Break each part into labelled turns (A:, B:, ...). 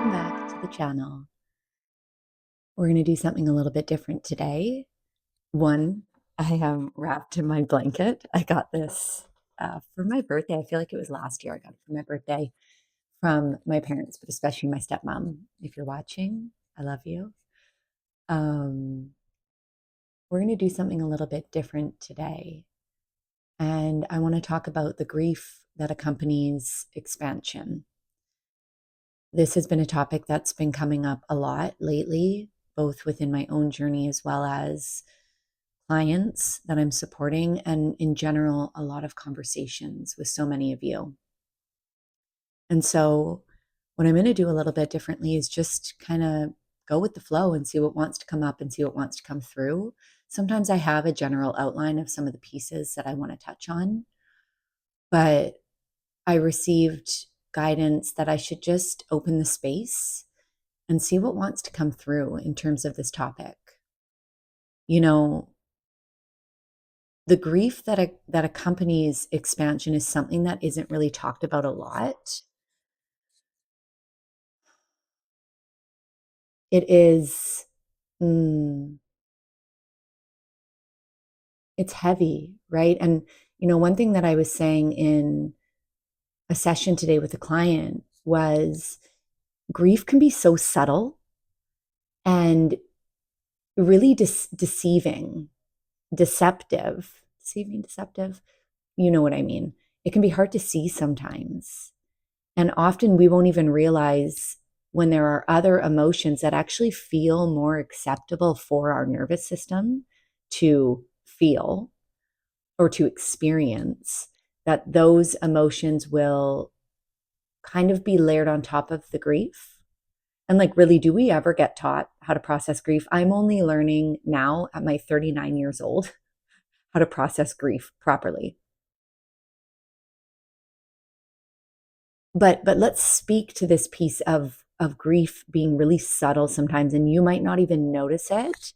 A: welcome back to the channel. We're going to do something a little bit different today. One, I am wrapped in my blanket. I got this for my birthday. I feel like it was last year. I got it for my birthday from my parents, but especially my stepmom. If you're watching, I love you. We're going to do something a little bit different today. And I want to talk about the grief that accompanies expansion. This has been a topic that's been coming up a lot lately, both within my own journey as well as clients that I'm supporting, and in general, a lot of conversations with so many of you. And so, what I'm going to do a little bit differently is just kind of go with the flow and see what wants to come up and see what wants to come through. Sometimes I have a general outline of some of the pieces that I want to touch on, but I received guidance that I should just open the space and see what wants to come through in terms of this topic. You know, the grief that accompanies expansion is something that isn't really talked about a lot. It is, it's heavy, right? And, one thing that I was saying in a session today with a client was grief can be so subtle and really deceptive. You know what I mean? It can be hard to see sometimes. And often we won't even realize when there are other emotions that actually feel more acceptable for our nervous system to feel or to experience, that those emotions will kind of be layered on top of the grief. And really, do we ever get taught how to process grief? I'm only learning now at my 39 years old how to process grief properly. But let's speak to this piece of grief being really subtle sometimes, and you might not even notice it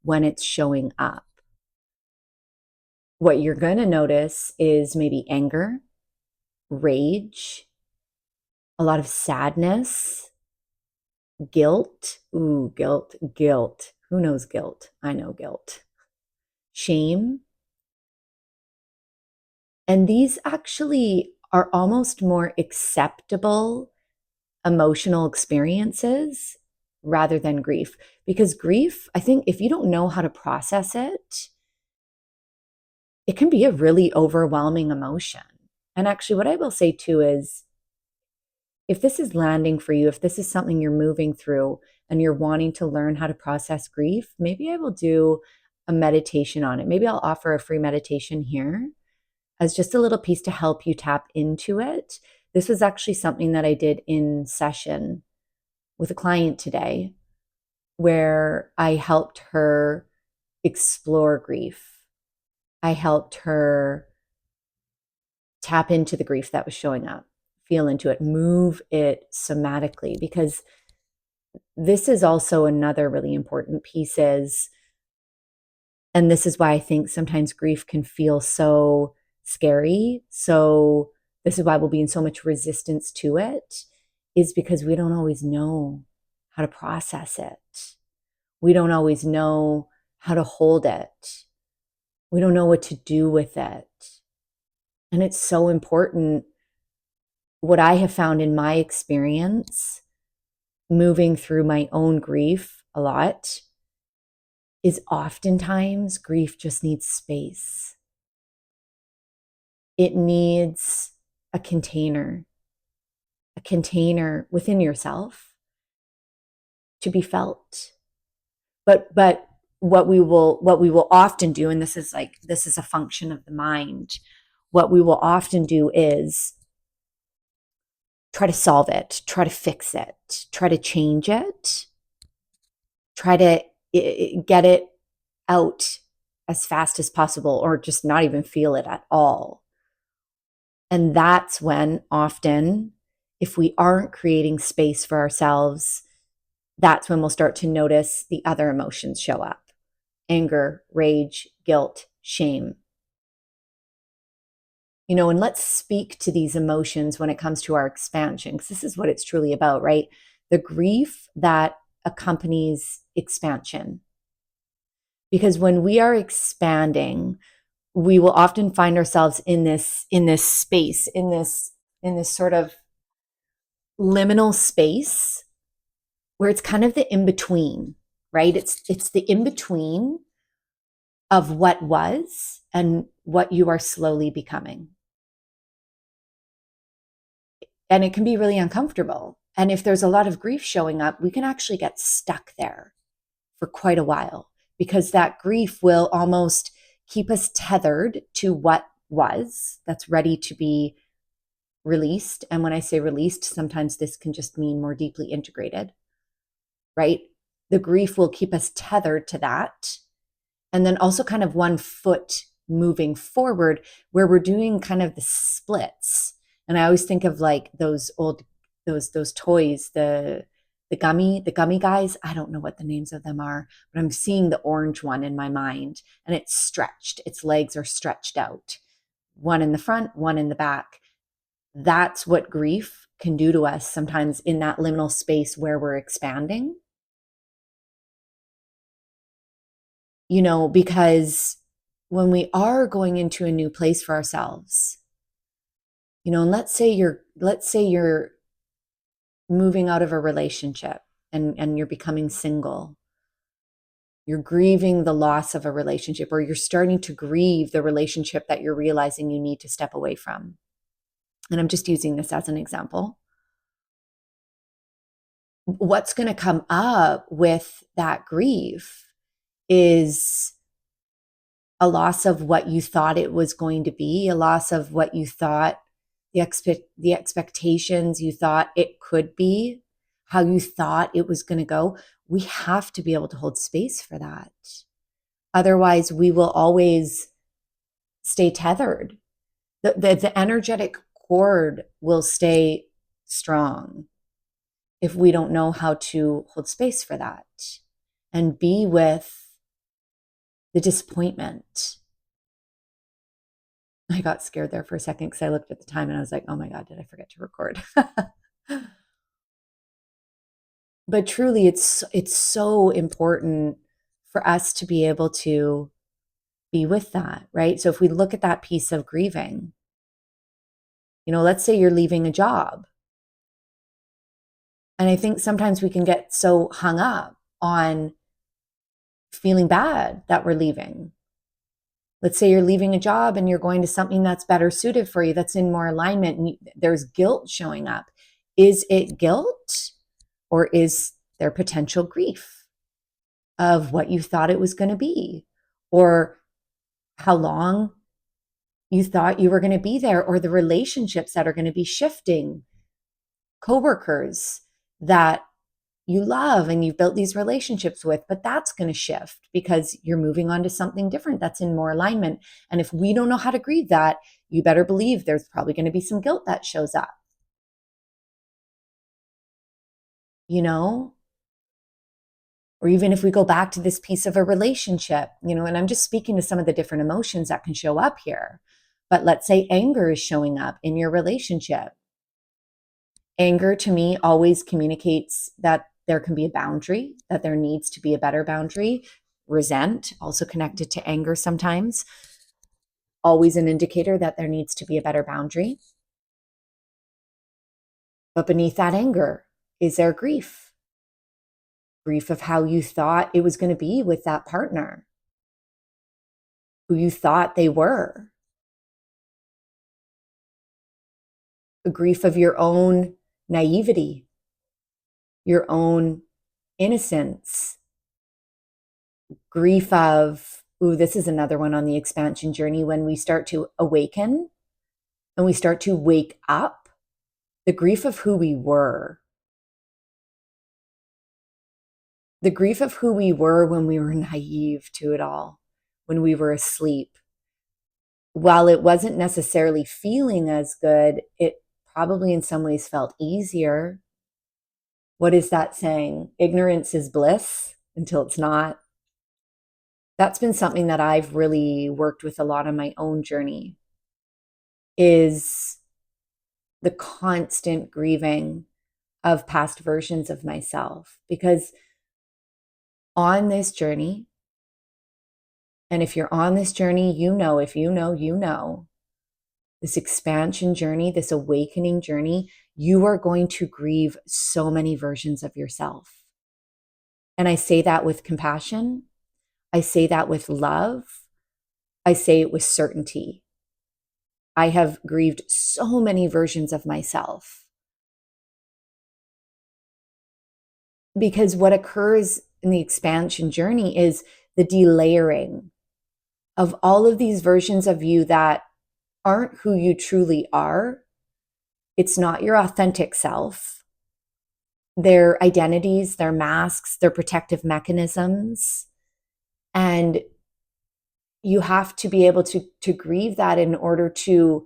A: when it's showing up. What you're going to notice is maybe anger, rage, a lot of sadness, guilt. Ooh, guilt. Who knows guilt? I know guilt. Shame. And these actually are almost more acceptable emotional experiences rather than grief. Because grief, I think if you don't know how to process it, it can be a really overwhelming emotion. And actually, what I will say too is, if this is landing for you, if this is something you're moving through and you're wanting to learn how to process grief, maybe I will do a meditation on it. Maybe I'll offer a free meditation here as just a little piece to help you tap into it. This was actually something that I did in session with a client today, where I helped her explore grief. I helped her tap into the grief that was showing up, feel into it, move it somatically, because this is also another really important piece is, and this is why I think sometimes grief can feel so scary. So this is why we'll be in so much resistance to it, is because we don't always know how to process it. We don't always know how to hold it. We don't know what to do with it. And it's so important. What I have found in my experience, moving through my own grief a lot, is oftentimes grief just needs space. It needs a container within yourself to be felt. But what we will often do, and this is a function of the mind, what we will often do is try to solve it, try to fix it, try to change it, try to get it out as fast as possible, or just not even feel it at all. And that's when often, if we aren't creating space for ourselves, that's when we'll start to notice the other emotions show up: anger, rage, guilt, shame. And let's speak to these emotions when it comes to our expansion, because this is what it's truly about, right? the grief that accompanies expansion. Because when we are expanding, we will often find ourselves in this space, in this sort of liminal space where it's kind of the in between, right? It's the in between of what was and what you are slowly becoming. And it can be really uncomfortable. And if there's a lot of grief showing up, we can actually get stuck there for quite a while, because that grief will almost keep us tethered to what was, that's ready to be released. And when I say released, sometimes this can just mean more deeply integrated, right? The grief will keep us tethered to that. And then also kind of one foot moving forward, where we're doing kind of the splits. And I always think of like those old, those toys, the gummy guys. I don't know what the names of them are, but I'm seeing the orange one in my mind, and it's stretched. Its legs are stretched out, one in the front, one in the back. That's what grief can do to us sometimes in that liminal space where we're expanding. You know, because when we are going into a new place for ourselves, you know, and let's say you're moving out of a relationship and you're becoming single. You're grieving the loss of a relationship, or you're starting to grieve the relationship that you're realizing you need to step away from. And I'm just using this as an example. What's going to come up with that grief is a loss of what you thought it was going to be, a loss of what you thought, the expectations you thought it could be, how you thought it was going to go. We have to be able to hold space for that. Otherwise, we will always stay tethered. The energetic cord will stay strong if we don't know how to hold space for that and be with the disappointment. I got scared there for a second because I looked at the time and I was like, oh my God, did I forget to record? But truly, it's so important for us to be able to be with that, right? So if we look at that piece of grieving, you know, let's say you're leaving a job. And I think sometimes we can get so hung up on feeling bad that we're leaving. Let's say you're leaving a job and you're going to something that's better suited for you, that's in more alignment, and there's guilt showing up. Is it guilt, or is there potential grief of what you thought it was going to be, or how long you thought you were going to be there, or the relationships that are going to be shifting, coworkers that you love and you've built these relationships with, but that's going to shift because you're moving on to something different that's in more alignment. And if we don't know how to grieve that, you better believe there's probably going to be some guilt that shows up. You know? Or even if we go back to this piece of a relationship, you know, and I'm just speaking to some of the different emotions that can show up here. But let's say anger is showing up in your relationship. Anger to me always communicates that there can be a boundary, that there needs to be a better boundary. Resent, also connected to anger sometimes, always an indicator that there needs to be a better boundary. But beneath that anger, is there grief? Grief of how you thought it was going to be with that partner, who you thought they were. A grief of your own naivety, your own innocence. Grief of, ooh, this is another one on the expansion journey, when we start to awaken and we start to wake up, the grief of who we were. The grief of who we were when we were naive to it all, when we were asleep. While it wasn't necessarily feeling as good, it probably in some ways felt easier. What is that saying? Ignorance is bliss until it's not. That's been something that I've really worked with a lot on my own journey, is the constant grieving of past versions of myself. Because on this journey, and if you're on this journey, if you know, this expansion journey, this awakening journey, you are going to grieve so many versions of yourself. And I say that with compassion. I say that with love. I say it with certainty. I have grieved so many versions of myself. Because what occurs in the expansion journey is the delayering of all of these versions of you that aren't who you truly are. It's not your authentic self. They're identities, they're masks, they're protective mechanisms. And you have to be able to grieve that in order to,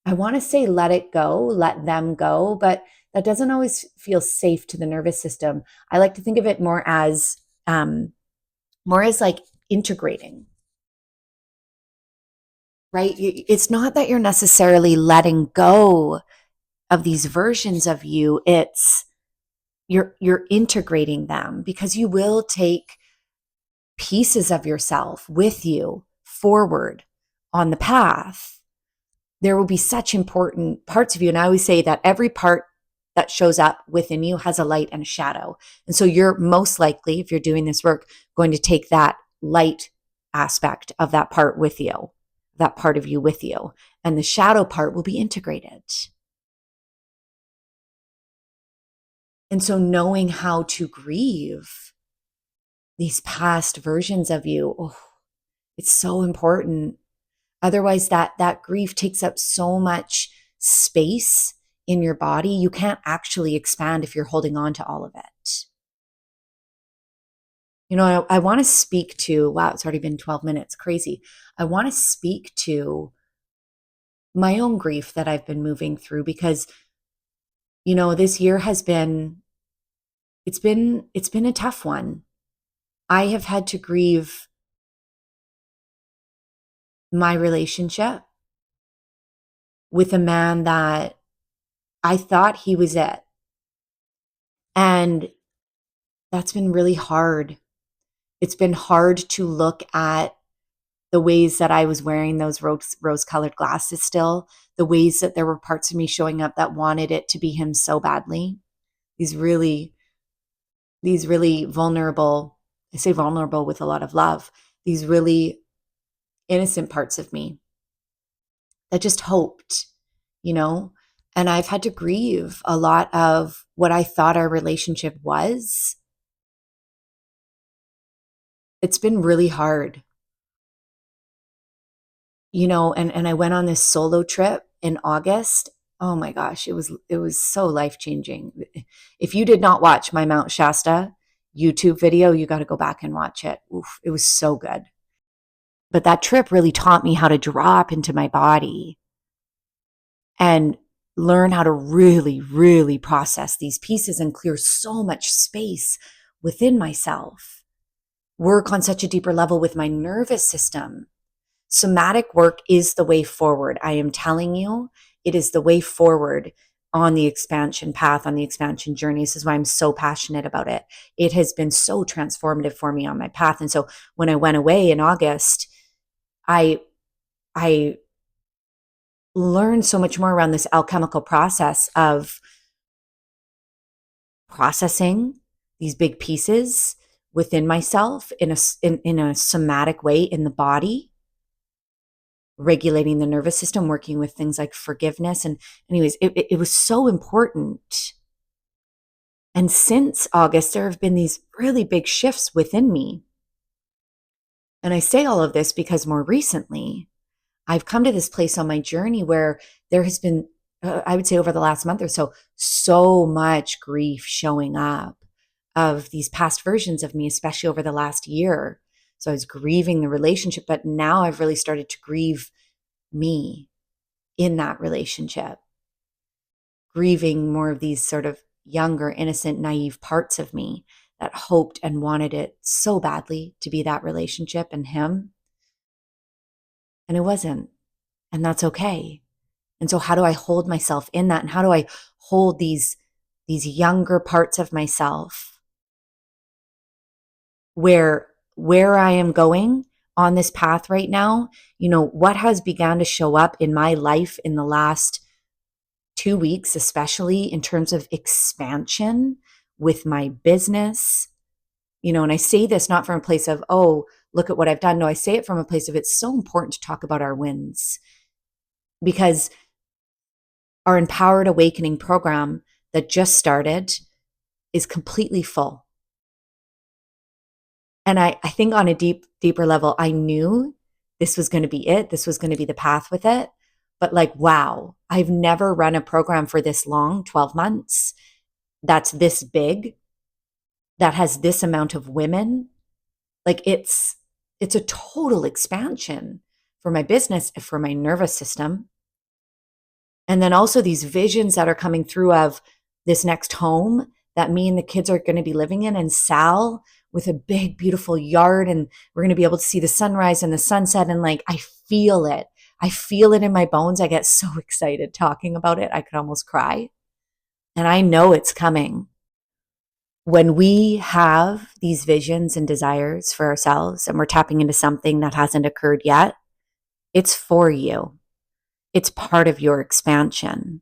A: I want to say, let it go, let them go, but that doesn't always feel safe to the nervous system. I like to think of it more as like integrating, right? It's not that you're necessarily letting go of these versions of you. It's you're integrating them, because you will take pieces of yourself with you forward on the path. There will be such important parts of you. And I always say that every part that shows up within you has a light and a shadow. And so you're most likely, if you're doing this work, going to take that light aspect of that part with you, that part of you with you. And the shadow part will be integrated. And so knowing how to grieve these past versions of you, it's so important. Otherwise, that grief takes up so much space in your body. You can't actually expand if you're holding on to all of it. I want to speak to, wow, it's already been 12 minutes, crazy. I want to speak to my own grief that I've been moving through, because, this year has been, it's been a tough one. I have had to grieve my relationship with a man that I thought he was it. And that's been really hard. It's been hard to look at the ways that I was wearing those rose-colored glasses still, the ways that there were parts of me showing up that wanted it to be him so badly. These really vulnerable, I say vulnerable with a lot of love, these really innocent parts of me that just hoped, and I've had to grieve a lot of what I thought our relationship was. It's been really hard, and I went on this solo trip in August. Oh my gosh, it was so life-changing. If you did not watch my Mount Shasta YouTube video, you got to go back and watch it. Oof, it was so good. But that trip really taught me how to drop into my body and learn how to really, really process these pieces and clear so much space within myself. Work on such a deeper level with my nervous system. Somatic work is the way forward. I am telling you, it is the way forward on the expansion path, on the expansion journey. This is why I'm so passionate about it. It has been so transformative for me on my path. And so when I went away in August, I learned so much more around this alchemical process of processing these big pieces within myself in a somatic way in the body, regulating the nervous system, working with things like forgiveness. And anyways, it was so important. And since August, there have been these really big shifts within me. And I say all of this because more recently, I've come to this place on my journey where there has been, I would say over the last month or so much grief showing up of these past versions of me, especially over the last year. So I was grieving the relationship, but now I've really started to grieve me in that relationship, grieving more of these sort of younger, innocent, naive parts of me that hoped and wanted it so badly to be that relationship and him. And it wasn't. And that's okay. And so how do I hold myself in that? And how do I hold these these younger parts of myself, where I am going on this path right now, what has begun to show up in my life in the last 2 weeks, especially in terms of expansion with my business. And I say this not from a place of, oh, look at what I've done. No, I say it from a place of it's so important to talk about our wins, because our Empowered Awakening program that just started is completely full. And I think on a deeper level, I knew this was going to be it. This was going to be the path with it. But wow, I've never run a program for this long, 12 months, that's this big, that has this amount of women. It's a total expansion for my business, for my nervous system. And then also these visions that are coming through of this next home that me and the kids are going to be living in, and Sal with a big, beautiful yard, and we're going to be able to see the sunrise and the sunset. And I feel it. I feel it in my bones. I get so excited talking about it. I could almost cry. And I know it's coming. When we have these visions and desires for ourselves and we're tapping into something that hasn't occurred yet, it's for you. It's part of your expansion.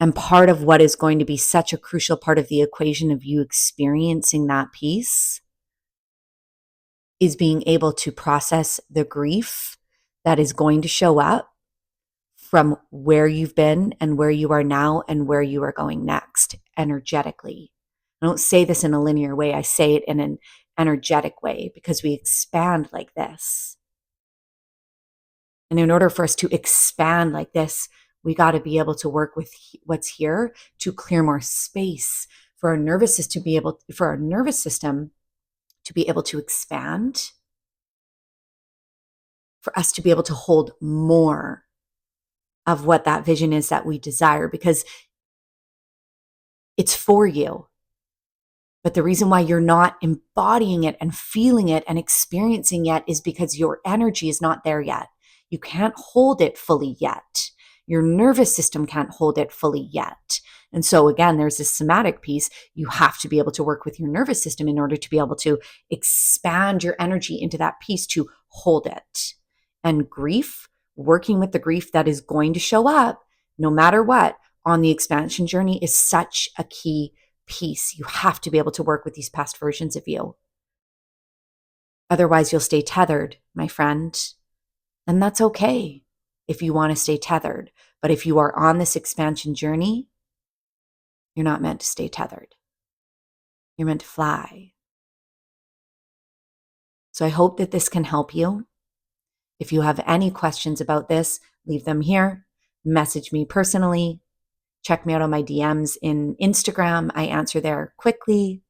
A: And part of what is going to be such a crucial part of the equation of you experiencing that peace is being able to process the grief that is going to show up from where you've been and where you are now and where you are going next energetically. I don't say this in a linear way. I say it in an energetic way, because we expand like this. And in order for us to expand like this, we got to be able to work with what's here to clear more space for our nervous system to be able to expand, for us to be able to hold more of what that vision is that we desire, because it's for you. But the reason why you're not embodying it and feeling it and experiencing it is because your energy is not there yet. You can't hold it fully yet. Your nervous system can't hold it fully yet. And so again, there's this somatic piece. You have to be able to work with your nervous system in order to be able to expand your energy into that piece to hold it. And grief, working with the grief that is going to show up no matter what on the expansion journey, is such a key piece. You have to be able to work with these past versions of you. Otherwise, you'll stay tethered, my friend. And that's okay if you want to stay tethered. But if you are on this expansion journey, you're not meant to stay tethered. You're meant to fly. So I hope that this can help you. If you have any questions about this, leave them here. Message me personally. Check me out on my DMs in Instagram. I answer there quickly.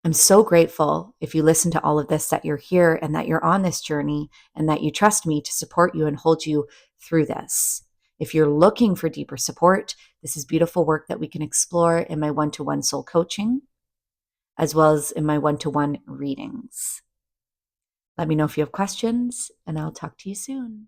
A: I'm so grateful, if you listen to all of this, that you're here and that you're on this journey and that you trust me to support you and hold you through this. If you're looking for deeper support, this is beautiful work that we can explore in my one-to-one soul coaching, as well as in my one-to-one readings. Let me know if you have questions, and I'll talk to you soon.